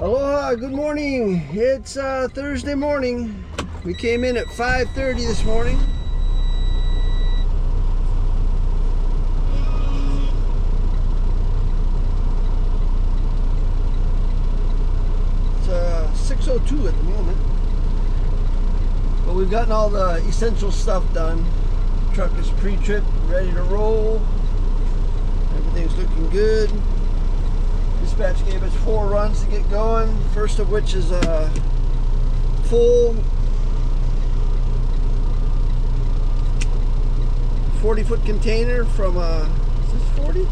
Aloha, good morning. It's Thursday morning. We came in at 5:30 this morning. It's 6:02 at the moment. But we've gotten all the essential stuff done. Truck is pre-trip, ready to roll. Everything's looking good. Dispatch gave us 4 runs to get going. First of which is a full 40-foot container from a, is this 40?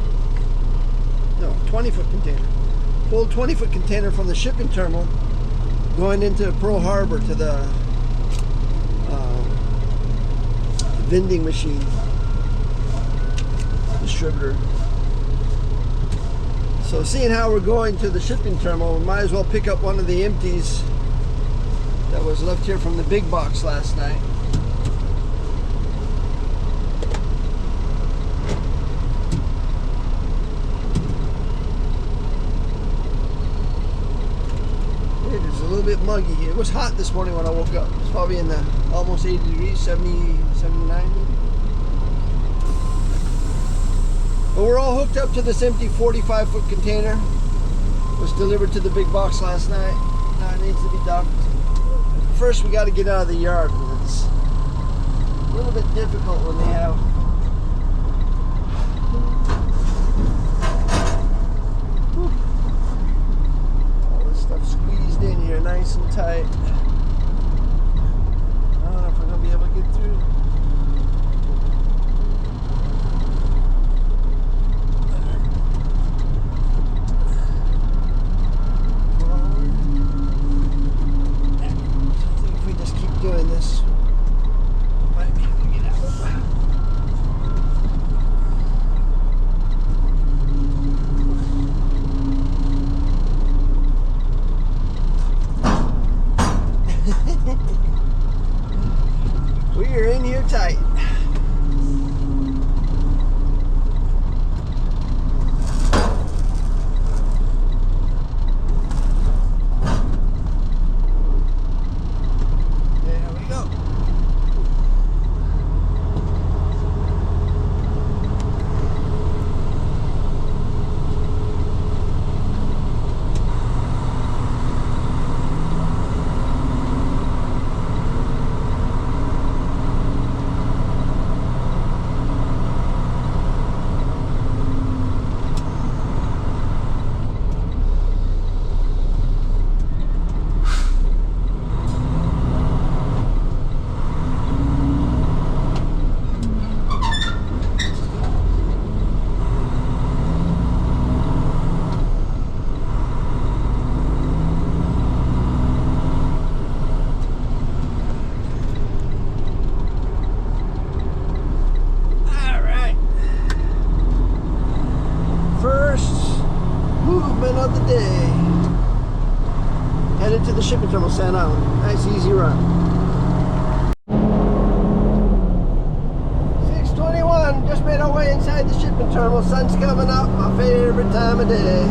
No, 20-foot container. Full 20-foot container from the shipping terminal going into Pearl Harbor to the vending machine distributor. So seeing how we're going to the shipping terminal, we might as well pick up one of the empties that was left here from the big box last night. It is a little bit muggy. It was hot this morning when I woke up. It's probably in the almost 80 degrees, 70, 79. But we're all hooked up to this empty 45-foot container. It was delivered to the big box last night. Now it needs to be docked. First we got to get out of the yard. It's a little bit difficult when they have all this stuff squeezed in here nice and tight. I don't know if we're going to be able to get through. Doing this, might be able to get out. We are in here tight. Of the day, headed to the shipping terminal, Sand Island. Nice easy run. 6:21, just made our way inside the shipping terminal. Sun's coming up, my favorite time of day.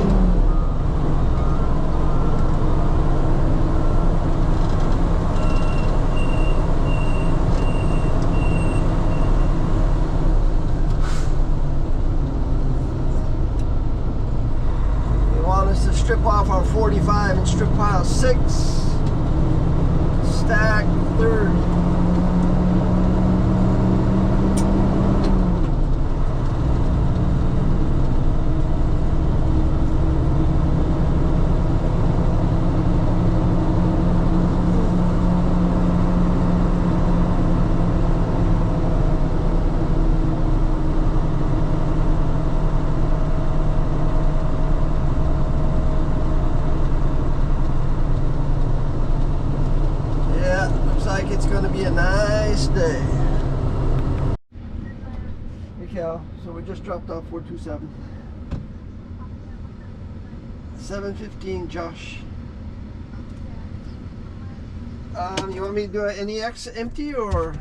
Strip off our 45 and strip pile 6, stack 30. just dropped off 427. 7:15, Josh. You want me to do an NEX empty or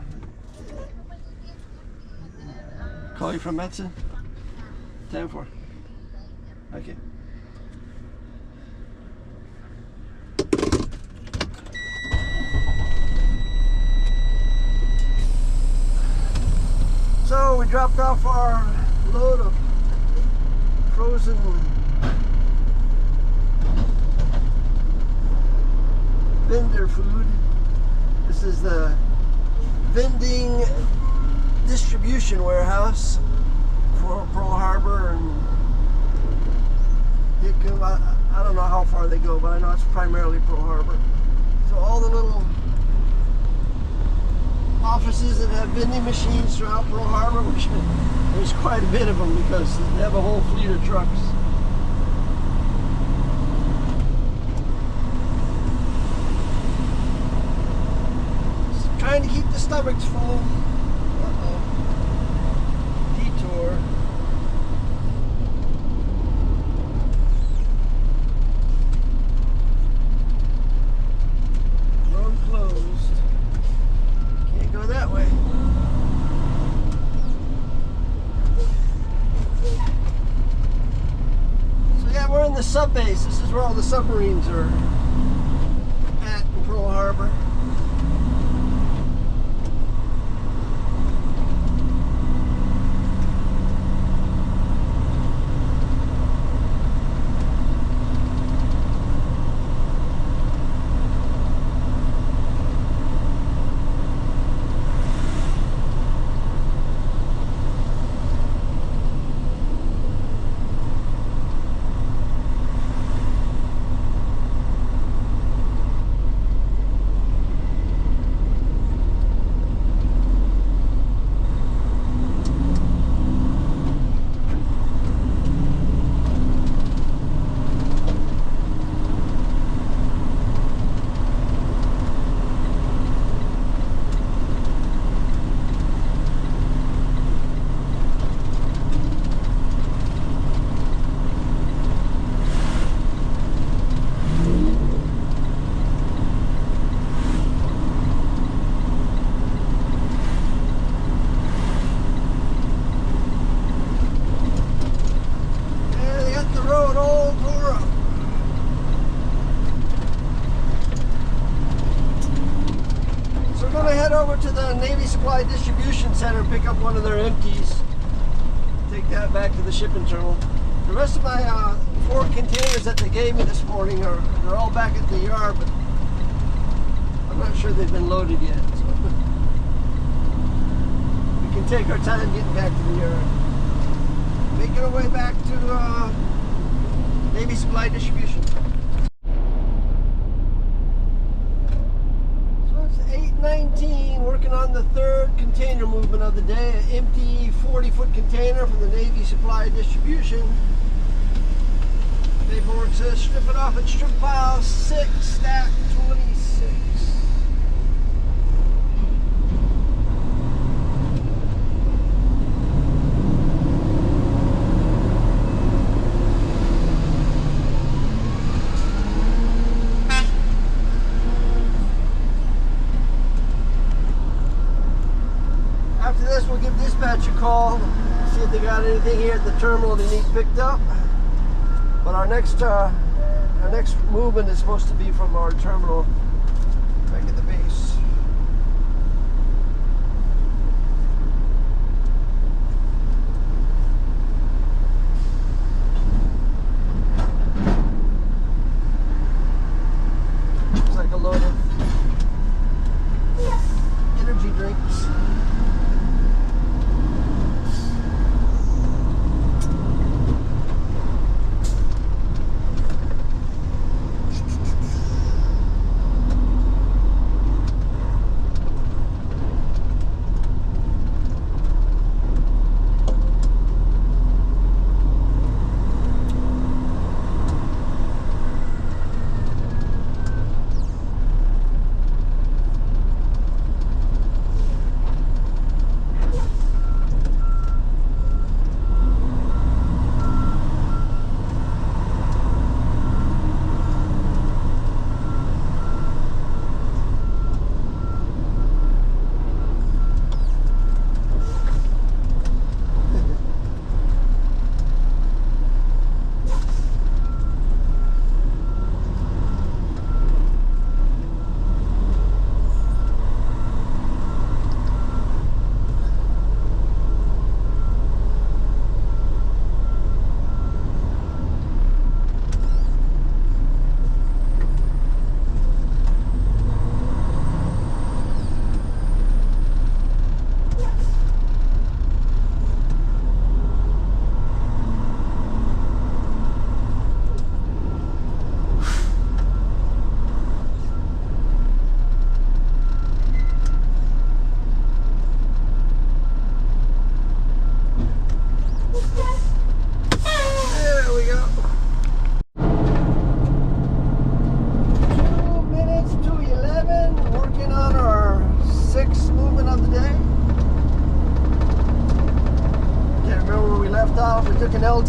call you from Medicine? 10-4. Okay. So we dropped off our load of frozen vendor food. This is the vending distribution warehouse for Pearl Harbor and Hickam. I don't know how far they go, but I know it's primarily Pearl Harbor. So all the little offices that have vending machines throughout Pearl Harbor, which there's quite a bit of them because they have a whole fleet of trucks. Just trying to keep the stomachs full. Detour. Road closed. Can't go that way. So yeah, we're in the sub base. This is where all the submarines are at in Pearl Harbor. To the Navy Supply Distribution Center, pick up one of their empties, take that back to the shipping terminal. The rest of my 4 containers that they gave me this morning they're all back at the yard, but I'm not sure they've been loaded yet. So we can take our time getting back to the yard. Making our way back to Navy Supply Distribution. 8:19, working on the 3rd container movement of the day, an empty 40-foot container from the Navy Supply Distribution. Paperwork says strip it off at strip pile 6, stack 26. After this, we'll give dispatch a call, see if they got anything here at the terminal they need picked up. But our next movement is supposed to be from our terminal back at the base. Looks like a load of energy drinks.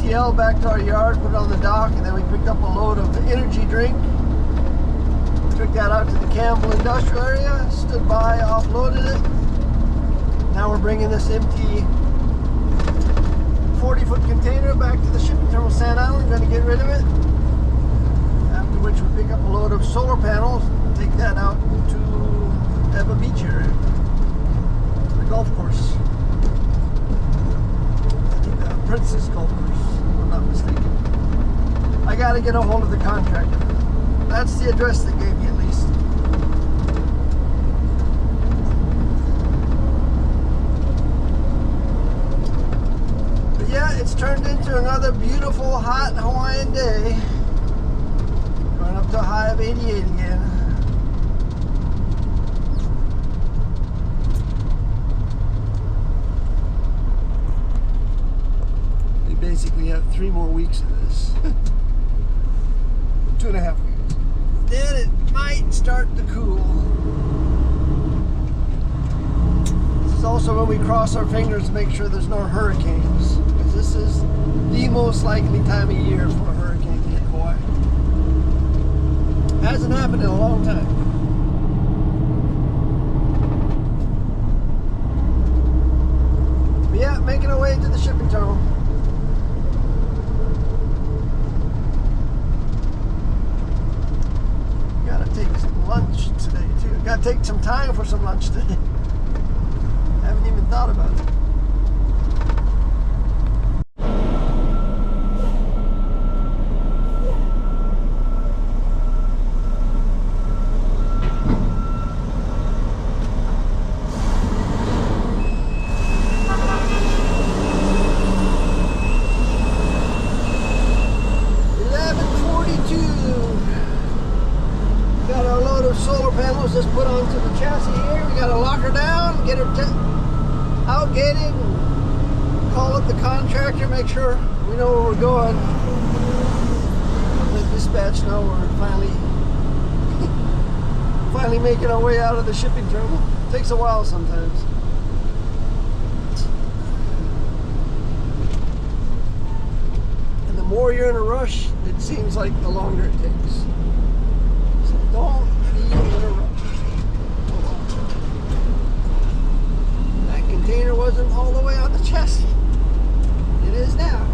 FTL back to our yard, put it on the dock, and then we picked up a load of energy drink. Took that out to the Campbell industrial area, stood by, offloaded it. Now we're bringing this empty 40-foot container back to the shipping terminal Sand Island, going to get rid of it. After which we pick up a load of solar panels, take that out to Eva Beach area, the golf course. I think the Princess Golf Course, if I'm not mistaken. I got to get a hold of the contractor. That's the address they gave me at least. But yeah, it's turned into another beautiful, hot Hawaiian day. Going up to a high of 88 again. We basically have 3 more weeks of this. 2.5 weeks. Then it might start to cool. This is also when we cross our fingers to make sure there's no hurricanes, because this is the most likely time of year for a hurricane to hit Hawaii. Hasn't happened in a long time. But yeah, making our way to the shipping terminal. Lunch today too. Gotta take some time for some lunch today. Haven't even thought about it. Solar panels just put onto the chassis here. We gotta lock her down, get her outgated, and call up the contractor, make sure we know where we're going. Let dispatch know we're finally making our way out of the shipping terminal. It takes a while sometimes. And the more you're in a rush, it seems like the longer it takes. So don't be in a rush. That container wasn't all the way on the chassis. It is now.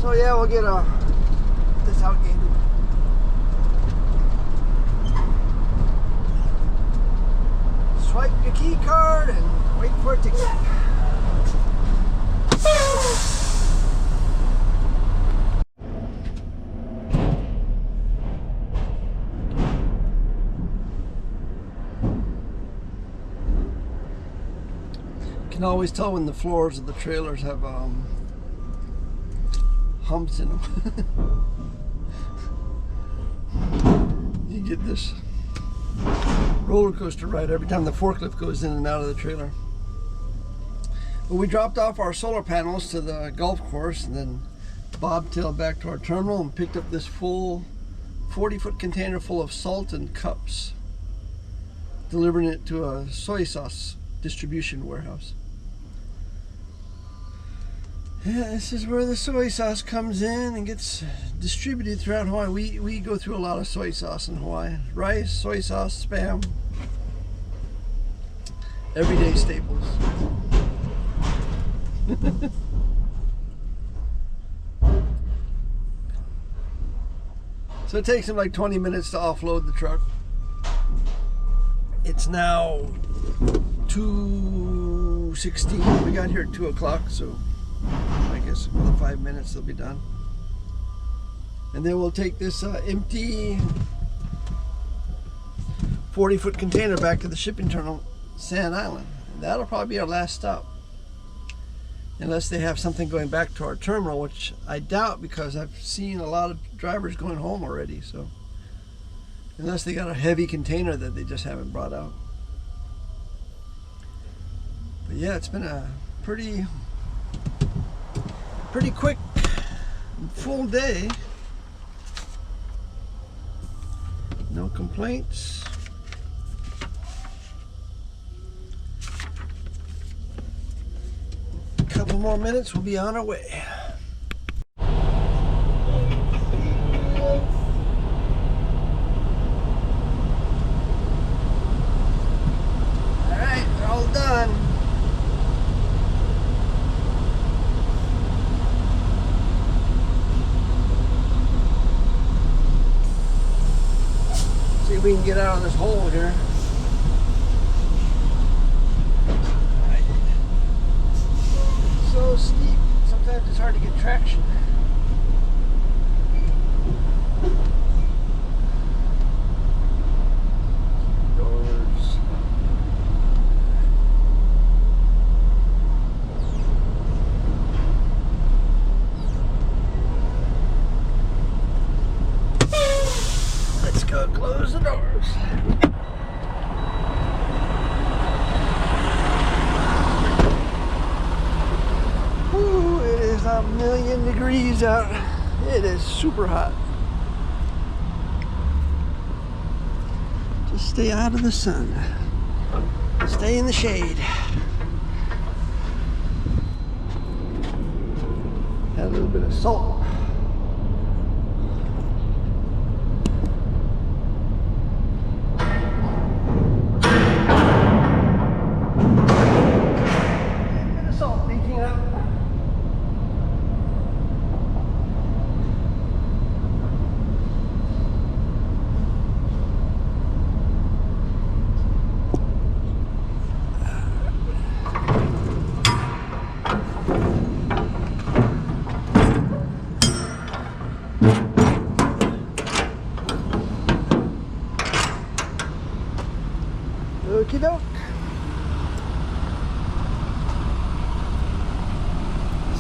So yeah, we'll get this outgated. Swipe your key card and wait for it to get. You can always tell when the floors of the trailers have humps in them. You get this roller coaster ride every time the forklift goes in and out of the trailer. But we dropped off our solar panels to the golf course and then bobtailed back to our terminal and picked up this full 40-foot container full of salt and cups, delivering it to a soy sauce distribution warehouse. Yeah, this is where the soy sauce comes in and gets distributed throughout Hawaii. We go through a lot of soy sauce in Hawaii. Rice, soy sauce, Spam. Everyday staples. So it takes them like 20 minutes to offload the truck. It's now 2:16. We got here at 2 o'clock, so I guess another 5 minutes they'll be done. And then we'll take this empty 40-foot container back to the shipping terminal, Sand Island. And that'll probably be our last stop. Unless they have something going back to our terminal, which I doubt because I've seen a lot of drivers going home already. So unless they got a heavy container that they just haven't brought out. Yeah, it's been a pretty quick, full day. No complaints. A couple more minutes, we'll be on our way. All right, they're all done. See if we can get out of this hole here. So steep, sometimes it's hard to get traction. Doors. Let's go close the doors. Ooh, it is a million degrees out. It is super hot. Just stay out of the sun. Stay in the shade. Had a little bit of salt. Okie doke.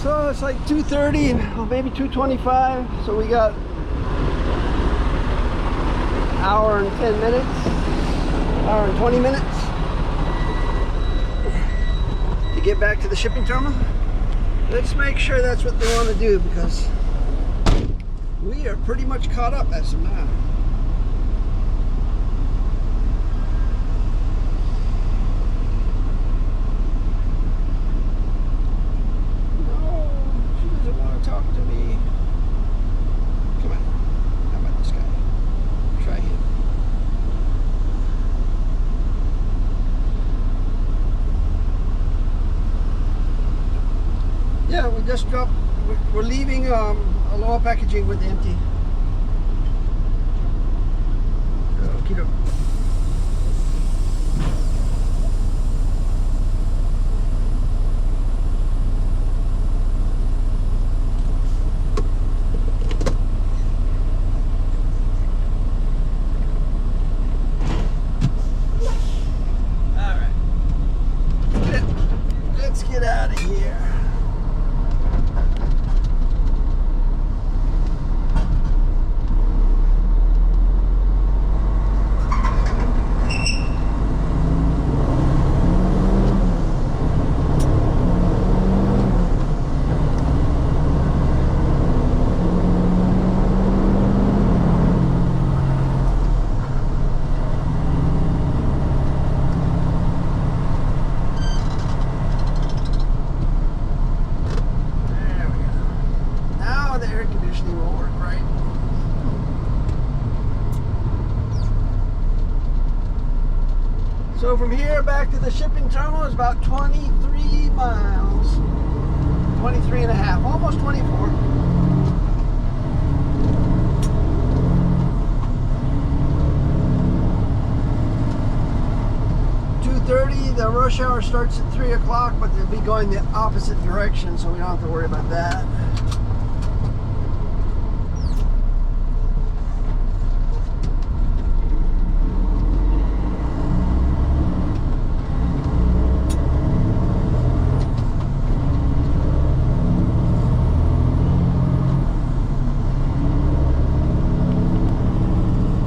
So it's like 2:30, or maybe 2:25. So we got hour and 10 minutes, hour and 20 minutes to get back to the shipping terminal. Let's make sure that's what they want to do, because we are pretty much caught up as of now. Talk to me. Come on. How about this guy? Try him. Yeah, we just dropped. We're leaving Aloha packaging with empty. Okie doke. Get out of here. So from here back to the shipping terminal is about 23 miles. 23 and a half, almost 24. The rush hour starts at 3 o'clock, but they'll be going the opposite direction, so we don't have to worry about that.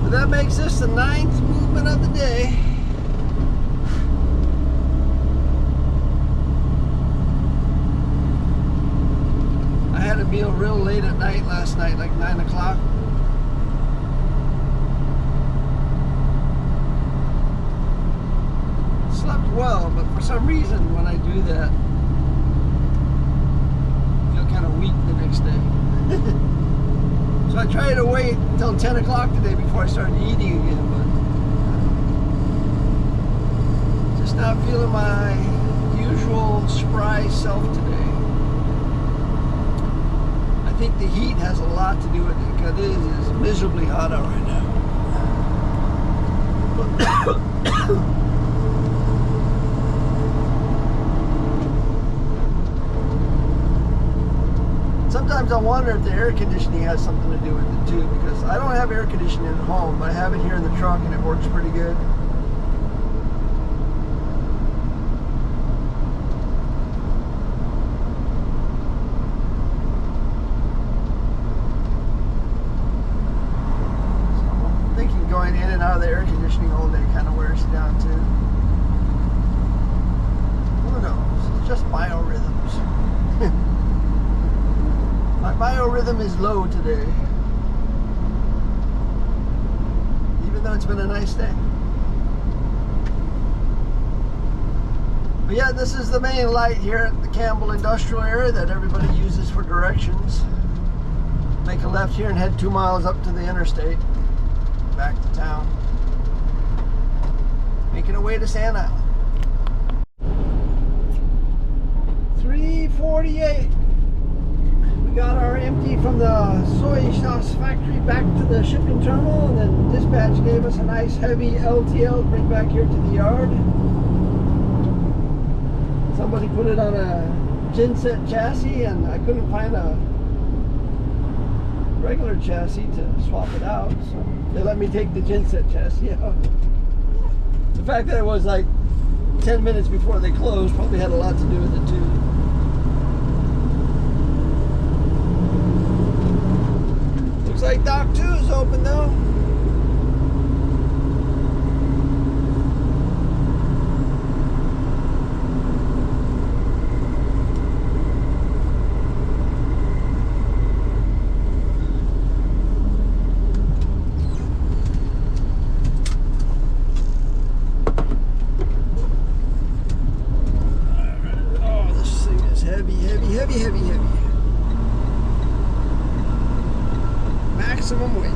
That makes this the 9th movement of the day. meal real late at night last night, like 9 o'clock. Slept well, but for some reason when I do that, I feel kind of weak the next day. So I tried to wait until 10 o'clock today before I started eating again, but just not feeling my usual spry self today. I think the heat has a lot to do with it, because it is miserably hot out right now. Sometimes I wonder if the air conditioning has something to do with it too, because I don't have air conditioning at home, but I have it here in the truck and it works pretty good. So I'm thinking going in and out of the air conditioning all day kind of wears you down too. Who knows? It's just biorhythms. My biorhythm is low today, even though it's been a nice day. But yeah, this is the main light here at the Campbell Industrial area that everybody uses for directions. Make a left here and head 2 miles up to the interstate, back to town. Making our way to Sand Island. 3:48. Got our empty from the soy sauce factory back to the shipping terminal, and then dispatch gave us a nice heavy LTL to bring back here to the yard. Somebody put it on a genset chassis, and I couldn't find a regular chassis to swap it out, so they let me take the genset chassis out. The fact that it was like 10 minutes before they closed probably had a lot to do with it too. Looks like Dock 2 is open though. Oh, this thing is heavy, heavy, heavy, heavy, heavy. Maximum weight.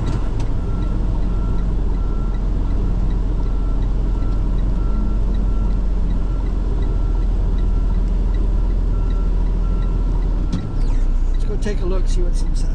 Let's go take a look, see what's inside.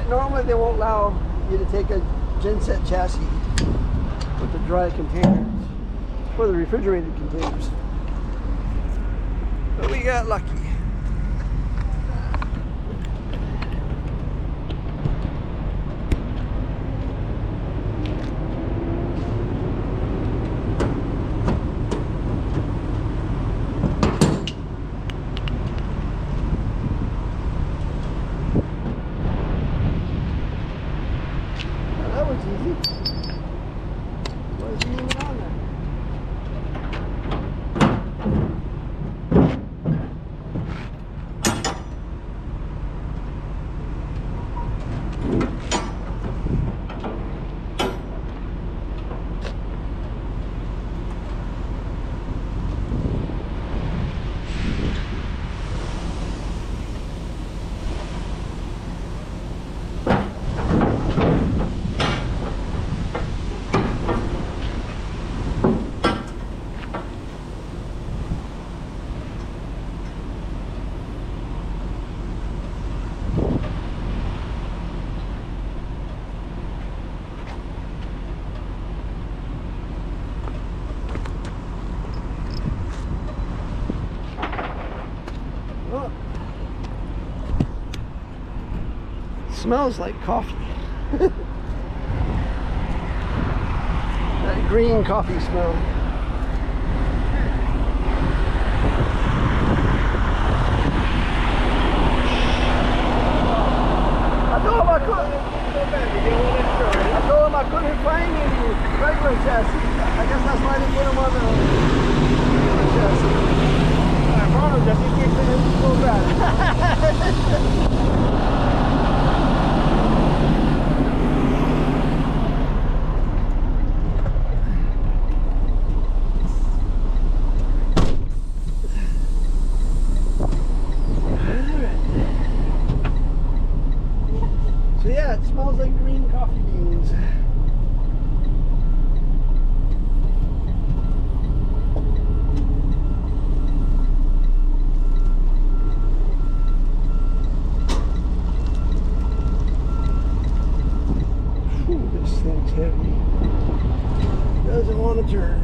Normally they won't allow you to take a genset chassis with the dry containers for the refrigerated containers. But we got lucky. Smells like coffee. That green coffee smell. told him I couldn't find any regular chassis. I guess that's why I didn't get him on the chassis. I brought him just in case they didn't go bad. So yeah, it smells like green coffee beans. Whew, this thing's heavy. Doesn't want to turn.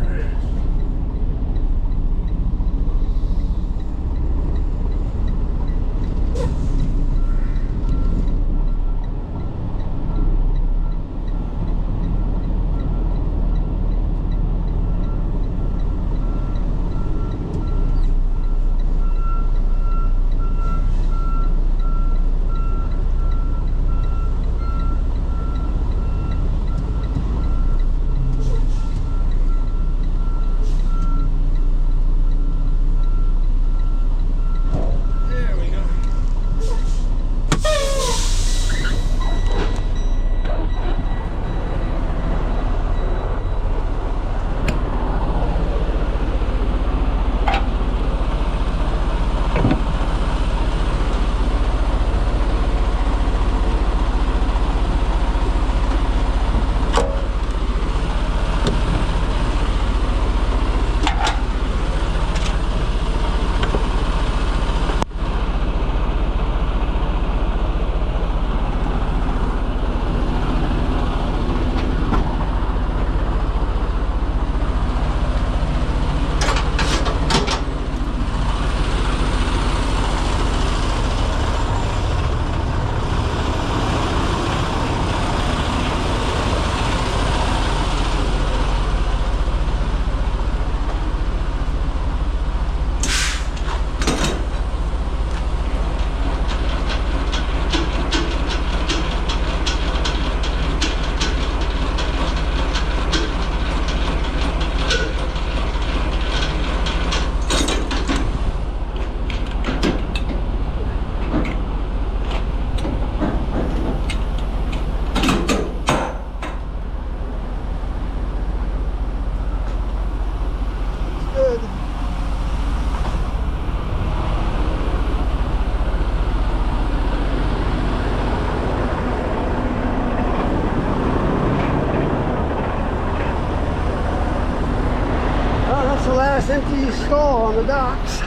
Empty stall on the docks.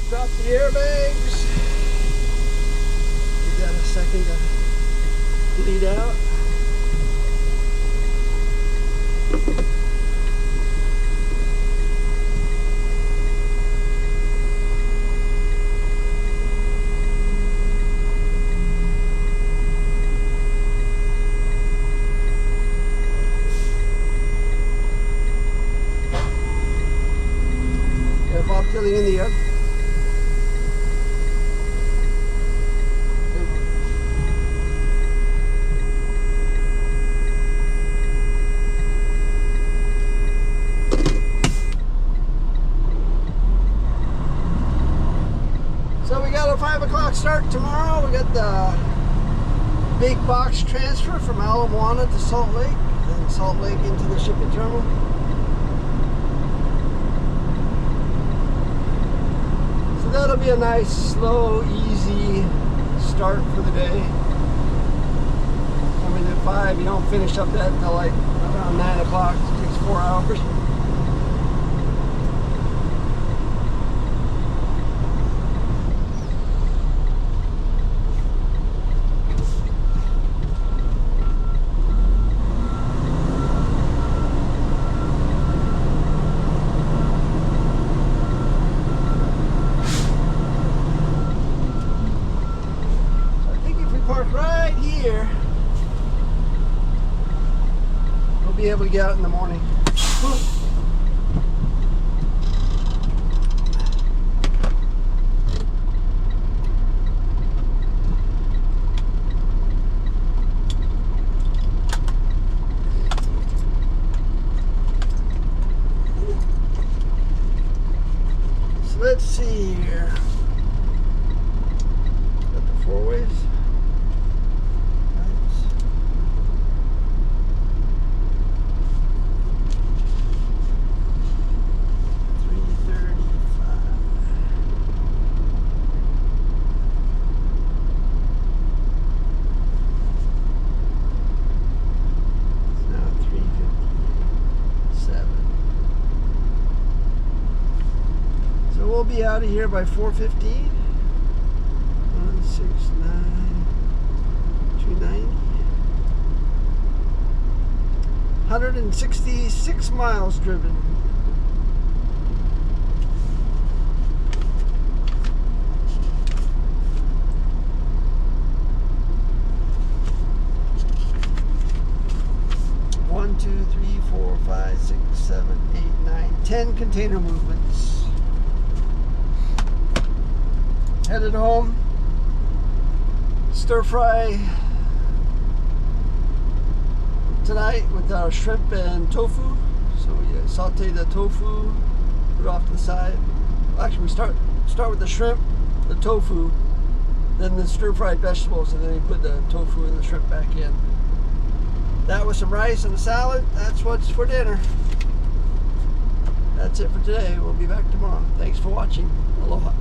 Drop the airbags. Give that a second to bleed out. Bobtailing in the air. So we got a 5 o'clock start tomorrow. We got the big box transfer from Ala Moana to Salt Lake, and Salt Lake into the shipping terminal. That'll be a nice, slow, easy start for the day. Coming at 5, you don't finish up that until like around 9 o'clock. It takes 4 hours. Right here, we'll be able to get out in the morning. be out of here by 4:15. 169, 290. 166 miles driven. One, 2, 3, 4, 5, 6, 7, 8, 9, 10 container movements. Headed home. Stir fry tonight with our shrimp and tofu. So we saute the tofu, put it off to the side. Actually, we start with the shrimp, the tofu, then the stir-fried vegetables, and then we put the tofu and the shrimp back in. That with some rice and a salad. That's what's for dinner. That's it for today. We'll be back tomorrow. Thanks for watching. Aloha.